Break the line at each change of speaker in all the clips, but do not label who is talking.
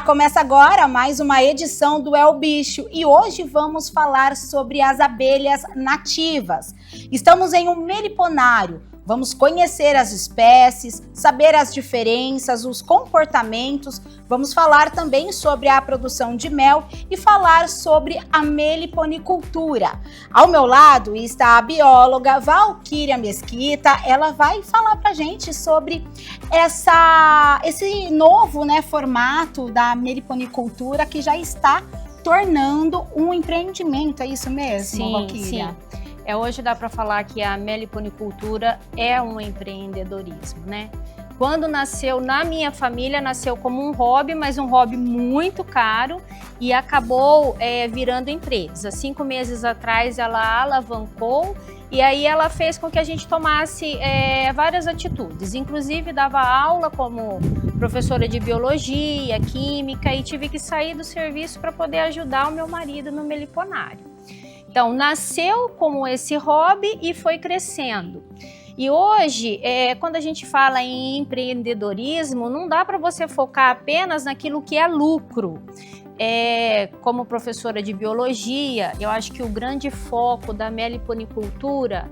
começa agora mais uma edição do É o Bicho e hoje vamos falar sobre as abelhas nativas. Estamos em um meliponário, vamos conhecer as espécies, saber as diferenças, os comportamentos, vamos falar também sobre a produção de mel e falar sobre a meliponicultura. Ao meu lado está a bióloga Valquíria Mesquita, ela vai falar pra gente sobre esse novo formato da meliponicultura que já está tornando um empreendimento, é isso mesmo, Valquíria?
Sim. Hoje dá para falar que a meliponicultura é um empreendedorismo, né? Quando nasceu na minha família, nasceu como um hobby, mas um hobby muito caro e acabou virando empresa. 5 meses atrás ela alavancou e aí ela fez com que a gente tomasse várias atitudes. Inclusive dava aula como professora de biologia, química e tive que sair do serviço para poder ajudar o meu marido no meliponário. Então, nasceu como esse hobby e foi crescendo. E hoje, quando a gente fala em empreendedorismo, não dá para você focar apenas naquilo que é lucro. Como professora de biologia, eu acho que o grande foco da meliponicultura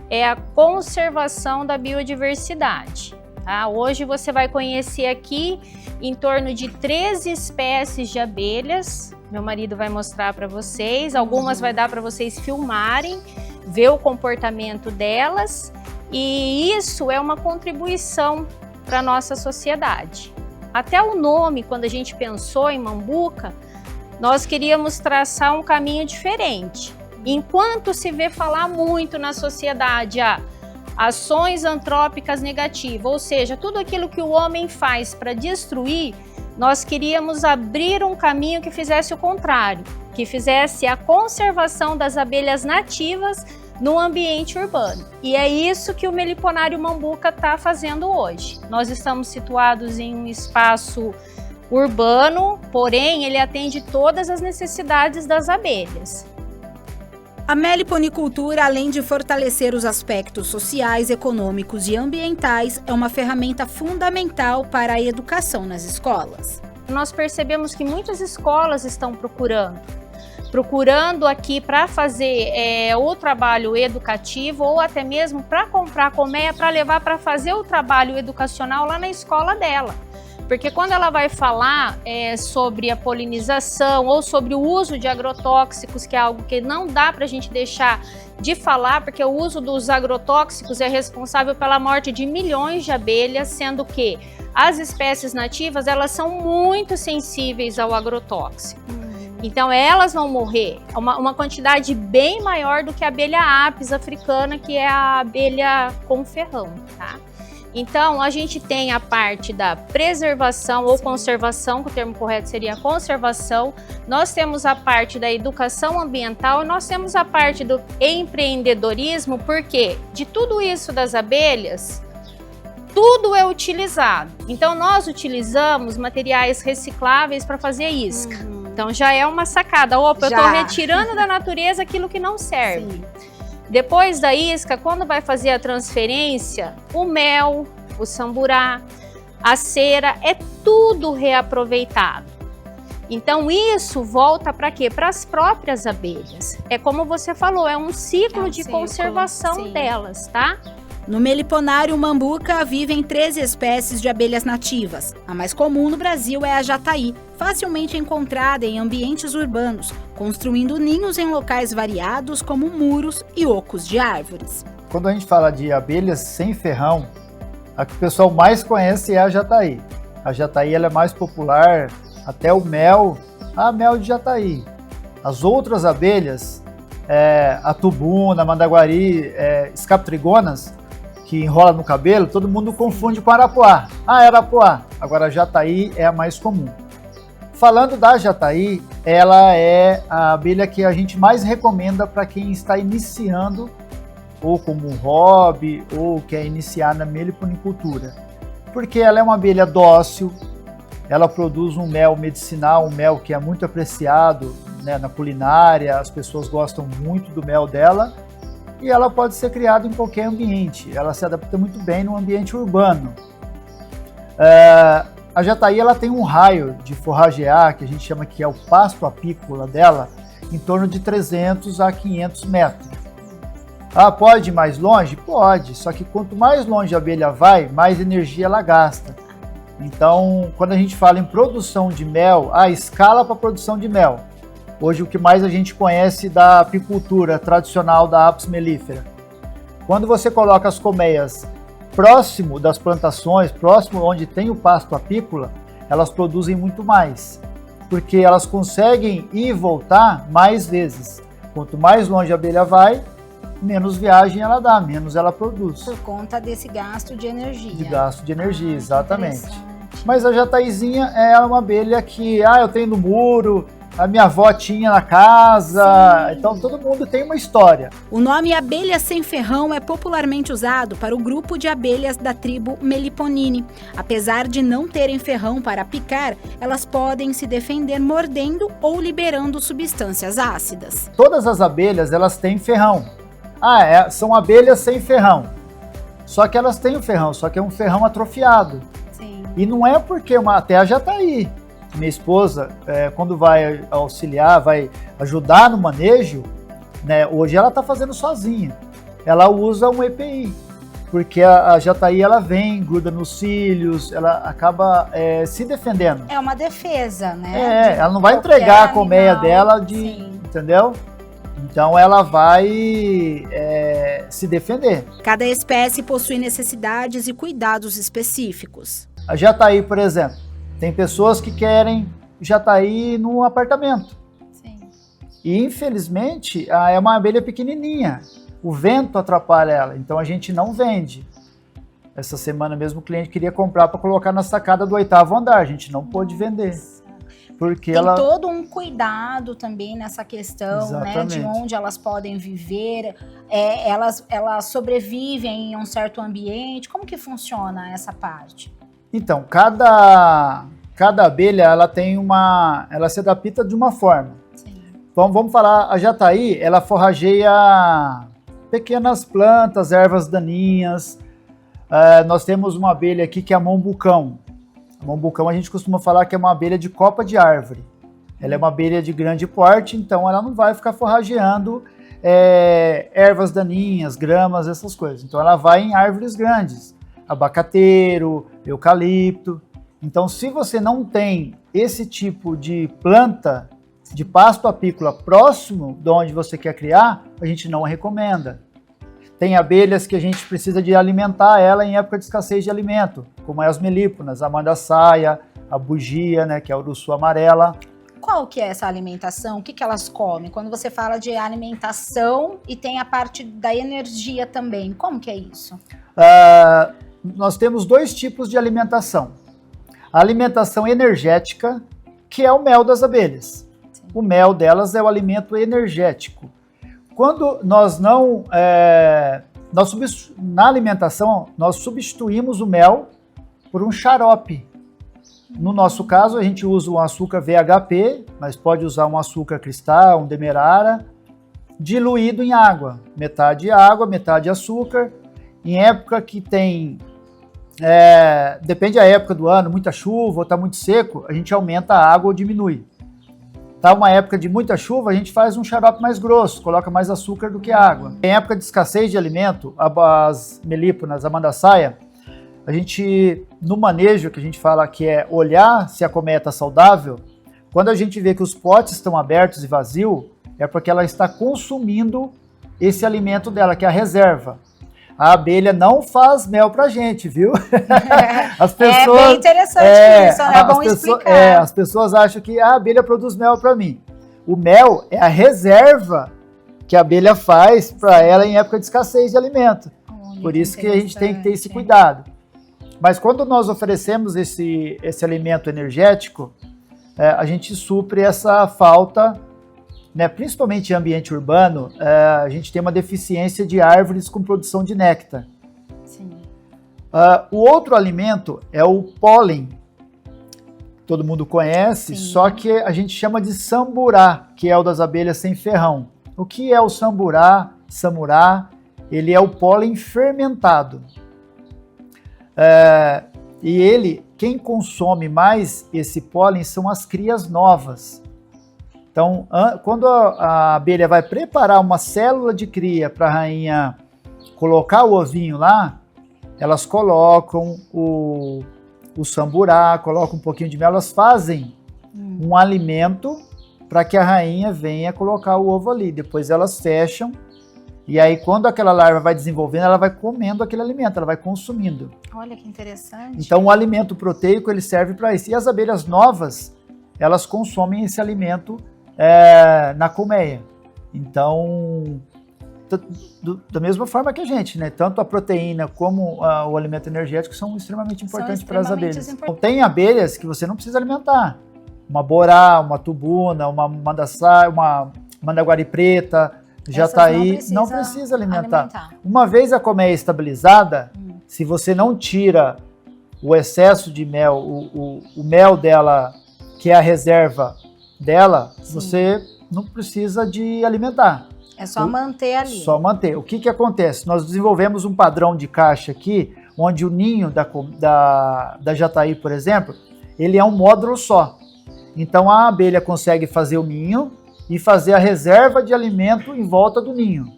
é a conservação da biodiversidade. Tá? Hoje você vai conhecer aqui em torno de 13 espécies de abelhas. Meu marido vai mostrar para vocês, algumas vai dar para vocês filmarem, ver o comportamento delas, e isso é uma contribuição para a nossa sociedade. Até o nome, quando a gente pensou em Mambuca, nós queríamos traçar um caminho diferente. Enquanto se vê falar muito na sociedade, ações antrópicas negativas, ou seja, tudo aquilo que o homem faz para destruir, nós queríamos abrir um caminho que fizesse o contrário, que fizesse a conservação das abelhas nativas no ambiente urbano. E é isso que o Meliponário Mambuca está fazendo hoje. Nós estamos situados em um espaço urbano, porém ele atende todas as necessidades das abelhas.
A meliponicultura, além de fortalecer os aspectos sociais, econômicos e ambientais, é uma ferramenta fundamental para a educação nas escolas.
Nós percebemos que muitas escolas estão procurando aqui para fazer o trabalho educativo ou até mesmo para comprar colmeia para levar para fazer o trabalho educacional lá na escola dela. Porque quando ela vai falar sobre a polinização ou sobre o uso de agrotóxicos, que é algo que não dá para a gente deixar de falar, porque o uso dos agrotóxicos é responsável pela morte de milhões de abelhas, sendo que as espécies nativas elas são muito sensíveis ao agrotóxico. Então elas vão morrer, uma quantidade bem maior do que a abelha apis africana, que é a abelha com ferrão, tá? Então, a gente tem a parte da preservação ou conservação, que o termo correto seria conservação, nós temos a parte da educação ambiental e nós temos a parte do empreendedorismo, porque de tudo isso das abelhas, tudo é utilizado. Então, nós utilizamos materiais recicláveis para fazer isca. Então, já é uma sacada. Opa, eu estou retirando da natureza aquilo que não serve. Sim. Depois da isca, quando vai fazer a transferência, o mel, o samburá, a cera, é tudo reaproveitado. Então isso volta para quê? Para as próprias abelhas. É como você falou, é um ciclo de conservação delas, tá?
No Meliponário Mambuca vivem 13 espécies de abelhas nativas. A mais comum no Brasil é a jataí, facilmente encontrada em ambientes urbanos, construindo ninhos em locais variados como muros e ocos de árvores.
Quando a gente fala de abelhas sem ferrão, a que o pessoal mais conhece é a jataí. A jataí ela é mais popular, até o mel, mel de jataí. As outras abelhas, a tubuna, mandaguari, escaptrigonas, que enrola no cabelo, todo mundo confunde com arapuá. Arapuá. Agora a jataí é a mais comum. Falando da jataí, ela é a abelha que a gente mais recomenda para quem está iniciando, ou como um hobby, ou quer iniciar na meliponicultura. Porque ela é uma abelha dócil, ela produz um mel medicinal, um mel que é muito apreciado na culinária, as pessoas gostam muito do mel dela, e ela pode ser criada em qualquer ambiente, ela se adapta muito bem no ambiente urbano. A jataí ela tem um raio de forragear, que a gente chama que é o pasto apícola dela, em torno de 300 a 500 metros. Ah, pode ir mais longe? Pode, só que quanto mais longe a abelha vai, mais energia ela gasta. Então, quando a gente fala em produção de mel, escala para produção de mel. Hoje o que mais a gente conhece da apicultura tradicional da Apis mellifera. Quando você coloca as colmeias próximo das plantações, próximo onde tem o pasto apícola, elas produzem muito mais, porque elas conseguem ir e voltar mais vezes. Quanto mais longe a abelha vai, menos viagem ela dá, menos ela produz.
Por conta desse gasto de energia.
De gasto de energia, exatamente. Mas a jataizinha é uma abelha que, eu tenho no muro, a minha avó tinha na casa, então todo mundo tem uma história.
O nome abelha sem ferrão é popularmente usado para o grupo de abelhas da tribo Meliponini. Apesar de não terem ferrão para picar, elas podem se defender mordendo ou liberando substâncias ácidas.
Todas as abelhas, elas têm ferrão. São abelhas sem ferrão. Só que elas têm o ferrão, só que é um ferrão atrofiado.
Sim.
E não é porque até a jataí. Minha esposa, quando vai auxiliar, vai ajudar no manejo, né, hoje ela está fazendo sozinha. Ela usa um EPI, porque a jataí ela vem, gruda nos cílios, ela acaba se defendendo.
É uma defesa, né?
Ela não vai entregar a colmeia dela, entendeu? Então ela vai se defender.
Cada espécie possui necessidades e cuidados específicos.
A jataí, por exemplo, tem pessoas que querem jataí no apartamento.
Sim.
E infelizmente é uma abelha pequenininha. O vento atrapalha ela, então a gente não vende. Essa semana mesmo o cliente queria comprar para colocar na sacada do 8º andar. A gente não pôde vender. Porque
tem todo um cuidado também nessa questão, né, de onde elas podem viver, elas sobrevivem em um certo ambiente. Como que funciona essa parte?
Então, cada abelha ela se adapta de uma forma.
Sim.
Então, vamos falar, a jataí, ela forrageia pequenas plantas, ervas daninhas. Nós temos uma abelha aqui que é a mombucão. A mombucão a gente costuma falar que é uma abelha de copa de árvore. Ela é uma abelha de grande porte, então ela não vai ficar forrageando ervas daninhas, gramas, essas coisas. Então ela vai em árvores grandes, abacateiro, eucalipto. Então se você não tem esse tipo de planta, de pasto apícola próximo de onde você quer criar, a gente não recomenda. Tem abelhas que a gente precisa de alimentar ela em época de escassez de alimento, como as melíponas, a mandaçaia, a bugia, né, que é a uruçu amarela.
Qual que é essa alimentação? O que elas comem? Quando você fala de alimentação e tem a parte da energia também, como que é isso?
Nós temos dois tipos de alimentação. A alimentação energética, que é o mel das abelhas. Sim. O mel delas é o alimento energético. Quando nós não... na alimentação, nós substituímos o mel por um xarope. No nosso caso, a gente usa um açúcar VHP, mas pode usar um açúcar cristal, um demerara, diluído em água. Metade água, metade açúcar. Em época que tem... depende da época do ano, muita chuva ou está muito seco, a gente aumenta a água ou diminui. Tá uma época de muita chuva, a gente faz um xarope mais grosso, coloca mais açúcar do que água. Em época de escassez de alimento, as melíponas, a mandaçaia, a gente, no manejo que a gente fala que é olhar se a colmeia está saudável, quando a gente vê que os potes estão abertos e vazios, é porque ela está consumindo esse alimento dela, que é a reserva. A abelha não faz mel pra gente, viu? As pessoas,
é bem interessante isso, né? É bom explicar.
As pessoas acham que a abelha produz mel para mim. O mel é a reserva que a abelha faz para ela em época de escassez de alimento. Por isso que a gente tem que ter esse cuidado. Mas quando nós oferecemos esse alimento energético, a gente supre essa falta, né, principalmente em ambiente urbano, a gente tem uma deficiência de árvores com produção de néctar.
Sim.
O outro alimento é o pólen. Todo mundo conhece, sim, só que a gente chama de samburá, que é o das abelhas sem ferrão. O que é o samburá? Ele é o pólen fermentado. E quem consome mais esse pólen são as crias novas. Então, quando a abelha vai preparar uma célula de cria para a rainha colocar o ovinho lá, elas colocam o samburá, colocam um pouquinho de mel, elas fazem um alimento para que a rainha venha colocar o ovo ali. Depois elas fecham, e aí quando aquela larva vai desenvolvendo, ela vai comendo aquele alimento, ela vai consumindo.
Olha que interessante.
Então o alimento proteico ele serve para isso. E as abelhas novas, elas consomem esse alimento na colmeia. Então, da mesma forma que a gente, né? Tanto a proteína como o alimento energético são extremamente importantes para as abelhas. Então, tem abelhas que você não precisa alimentar. Uma borá, uma tubuna, uma mandaguari preta, jataí, não precisa alimentar. Uma vez a colmeia estabilizada, se você não tira o excesso de mel, o mel dela, que é a reserva dela, você não precisa de alimentar.
É só manter ali.
Só manter. O que acontece? Nós desenvolvemos um padrão de caixa aqui, onde o ninho da jataí, por exemplo, ele é um módulo só. Então a abelha consegue fazer o ninho e fazer a reserva de alimento em volta do ninho.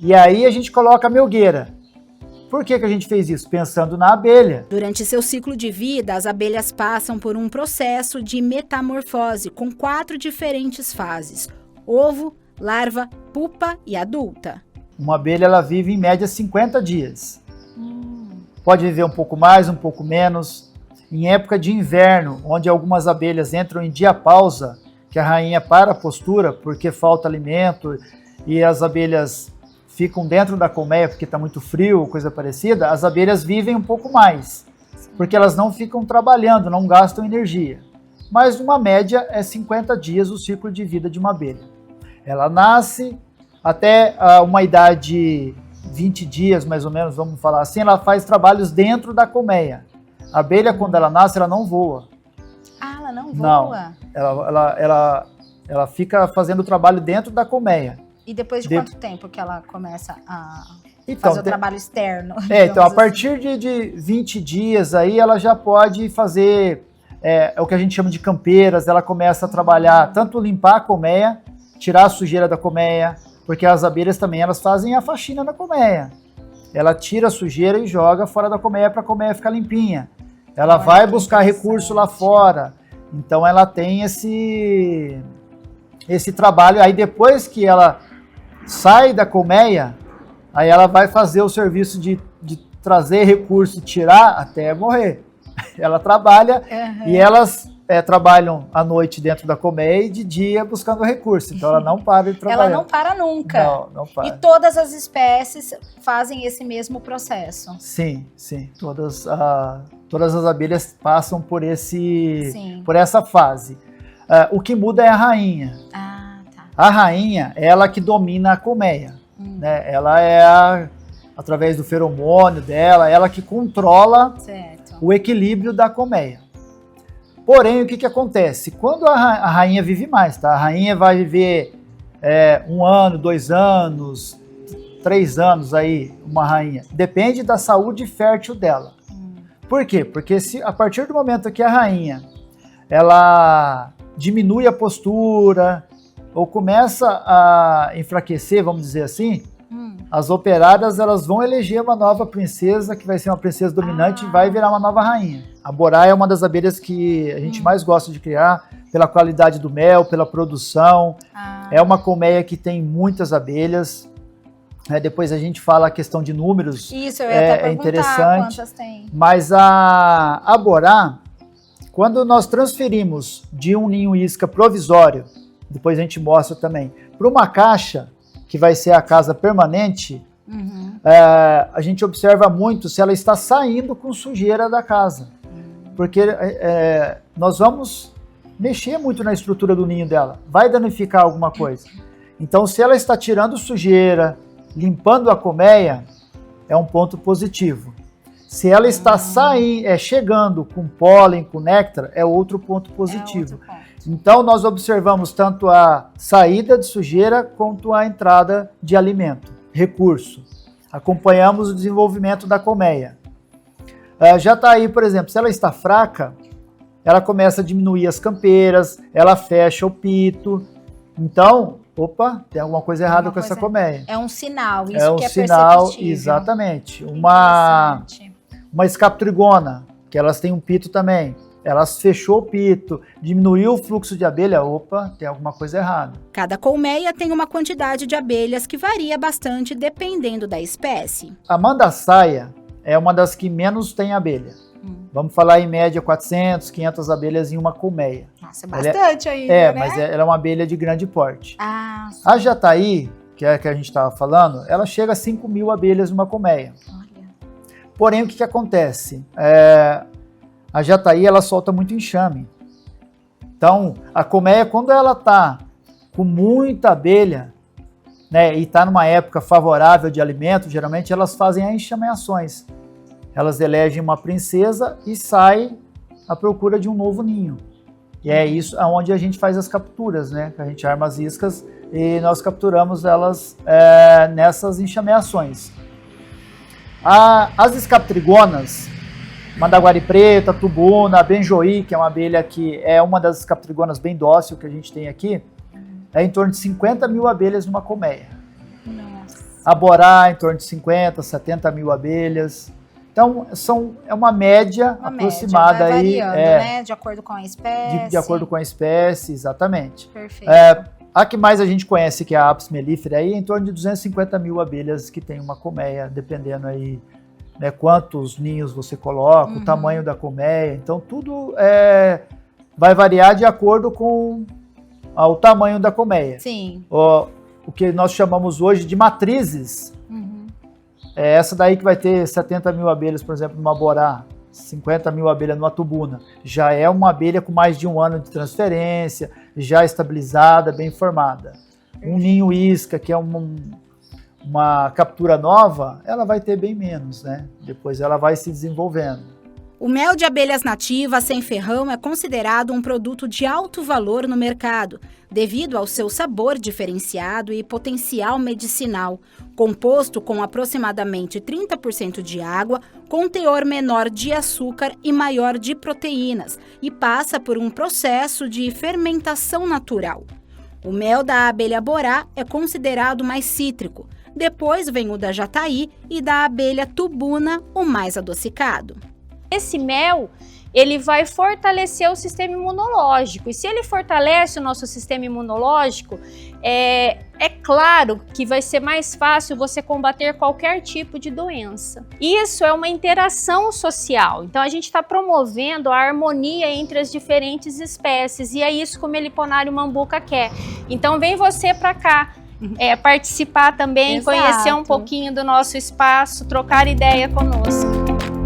E aí a gente coloca a melgueira. Por que a gente fez isso? Pensando na abelha.
Durante seu ciclo de vida, as abelhas passam por um processo de metamorfose com 4 diferentes fases: ovo, larva, pupa e adulta.
Uma abelha ela vive em média 50 dias. Pode viver um pouco mais, um pouco menos. Em época de inverno, onde algumas abelhas entram em diapausa, que a rainha para a postura porque falta alimento e as abelhas ficam dentro da colmeia porque está muito frio, coisa parecida, as abelhas vivem um pouco mais, porque elas não ficam trabalhando, não gastam energia. Mas uma média é 50 dias o ciclo de vida de uma abelha. Ela nasce até uma idade 20 dias, mais ou menos, vamos falar assim, ela faz trabalhos dentro da colmeia. A abelha, quando ela nasce, ela não voa.
Ah, ela não voa?
Não, ela fica fazendo o trabalho dentro da colmeia.
E depois de quanto tempo que ela começa a fazer o trabalho externo?
Então, a partir de 20 dias, aí ela já pode fazer o que a gente chama de campeiras, ela começa a trabalhar, tanto limpar a colmeia, tirar a sujeira da colmeia, porque as abelhas também elas fazem a faxina na colmeia. Ela tira a sujeira e joga fora da colmeia para a colmeia ficar limpinha. Ela vai buscar recurso lá fora. Então ela tem esse trabalho. Aí depois que ela sai da colmeia, aí ela vai fazer o serviço de trazer recurso, tirar até morrer. Ela trabalha e elas trabalham à noite dentro da colmeia e de dia buscando recurso. Então ela não para de trabalhar.
Ela não para nunca.
Não para.
E todas as espécies fazem esse mesmo processo.
Sim. Todas as abelhas passam por essa fase. O que muda é a rainha.
Ah, tá.
A rainha é ela que domina a colmeia. Né? Ela é, através do feromônio dela, ela que controla o equilíbrio da colmeia. Porém, o que acontece? Quando a rainha vive mais, tá? A rainha vai viver 1 ano, 2 anos, 3 anos aí, uma rainha. Depende da saúde fértil dela. Por quê? Porque a partir do momento que a rainha ela diminui a postura ou começa a enfraquecer, vamos dizer assim, as operárias elas vão eleger uma nova princesa, que vai ser uma princesa dominante e vai virar uma nova rainha. A borá é uma das abelhas que a gente mais gosta de criar, pela qualidade do mel, pela produção. É uma colmeia que tem muitas abelhas. Depois a gente fala a questão de números.
Isso, eu ia até
interessante.
Quantas tem.
Mas a borá, quando nós transferimos de um ninho isca provisório, depois a gente mostra também, para uma caixa, que vai ser a casa permanente, a gente observa muito se ela está saindo com sujeira da casa. Porque nós vamos mexer muito na estrutura do ninho dela, vai danificar alguma coisa. Então, se ela está tirando sujeira, limpando a colmeia, é um ponto positivo. Se ela está chegando com pólen, com néctar, é outro ponto positivo. Então, nós observamos tanto a saída de sujeira quanto a entrada de alimento, recurso. Acompanhamos o desenvolvimento da colmeia. Jataí, por exemplo, se ela está fraca, ela começa a diminuir as campeiras, ela fecha o pito. Então, opa, tem alguma coisa errada com essa colmeia.
É um sinal, isso
é um
que é
sinal,
perceptível.
exatamente. Uma escaptrigona, que elas têm um pito também. Elas fechou o pito, diminuiu o fluxo de abelha, opa, tem alguma coisa errada.
Cada colmeia tem uma quantidade de abelhas que varia bastante dependendo da espécie.
A mandaçaia é uma das que menos tem abelha. Vamos falar em média 400, 500 abelhas em uma colmeia.
Nossa, bastante ainda, né?
Mas ela é uma abelha de grande porte.
Ah,
a jataí, que é a que a gente estava falando, ela chega a 5.000 abelhas numa colmeia.
olha.
Porém, o que acontece? A jataí, ela solta muito enxame. Então, a colmeia, quando ela está com muita abelha, né, e está numa época favorável de alimento, geralmente elas fazem enxameações. Elas elegem uma princesa e saem à procura de um novo ninho. E é isso onde a gente faz as capturas, né? A gente arma as iscas e nós capturamos elas nessas enxameações. As escaptrigonas, mandaguari preta, tubuna, benjoí, que é uma abelha que é uma das escaptrigonas bem dócil que a gente tem aqui, é em torno de 50.000 abelhas numa colmeia.
Nossa.
A borá, em torno de 50, 70.000 abelhas. Então, é uma média aproximada
vai
aí.
variando, né? De acordo com a espécie.
De acordo com a espécie, exatamente.
Perfeito.
A que mais a gente conhece, que é a Apis mellifera, aí, é em torno de 250.000 abelhas que tem uma colmeia, dependendo aí, né, quantos ninhos você coloca, o tamanho da colmeia. Então, tudo vai variar de acordo com o tamanho da colmeia.
Sim.
O que nós chamamos hoje de matrizes. É essa daí que vai ter 70.000 abelhas, por exemplo, numa borá, 50.000 abelhas numa tubuna. Já é uma abelha com mais de 1 ano de transferência, já estabilizada, bem formada. Um ninho isca, que é uma captura nova, ela vai ter bem menos, né? Depois ela vai se desenvolvendo.
O mel de abelhas nativas sem ferrão é considerado um produto de alto valor no mercado, devido ao seu sabor diferenciado e potencial medicinal, composto com aproximadamente 30% de água, com teor menor de açúcar e maior de proteínas, e passa por um processo de fermentação natural. O mel da abelha borá é considerado mais cítrico. Depois vem o da jataí e da abelha tubuna, o mais adocicado.
Esse mel, ele vai fortalecer o sistema imunológico. E se ele fortalece o nosso sistema imunológico, é claro que vai ser mais fácil você combater qualquer tipo de doença. Isso é uma interação social. Então, a gente está promovendo a harmonia entre as diferentes espécies. E é isso que o Meliponário Mambuca quer. Então, vem você para cá. Participar também,
Exato.
Conhecer um pouquinho do nosso espaço, trocar ideia conosco.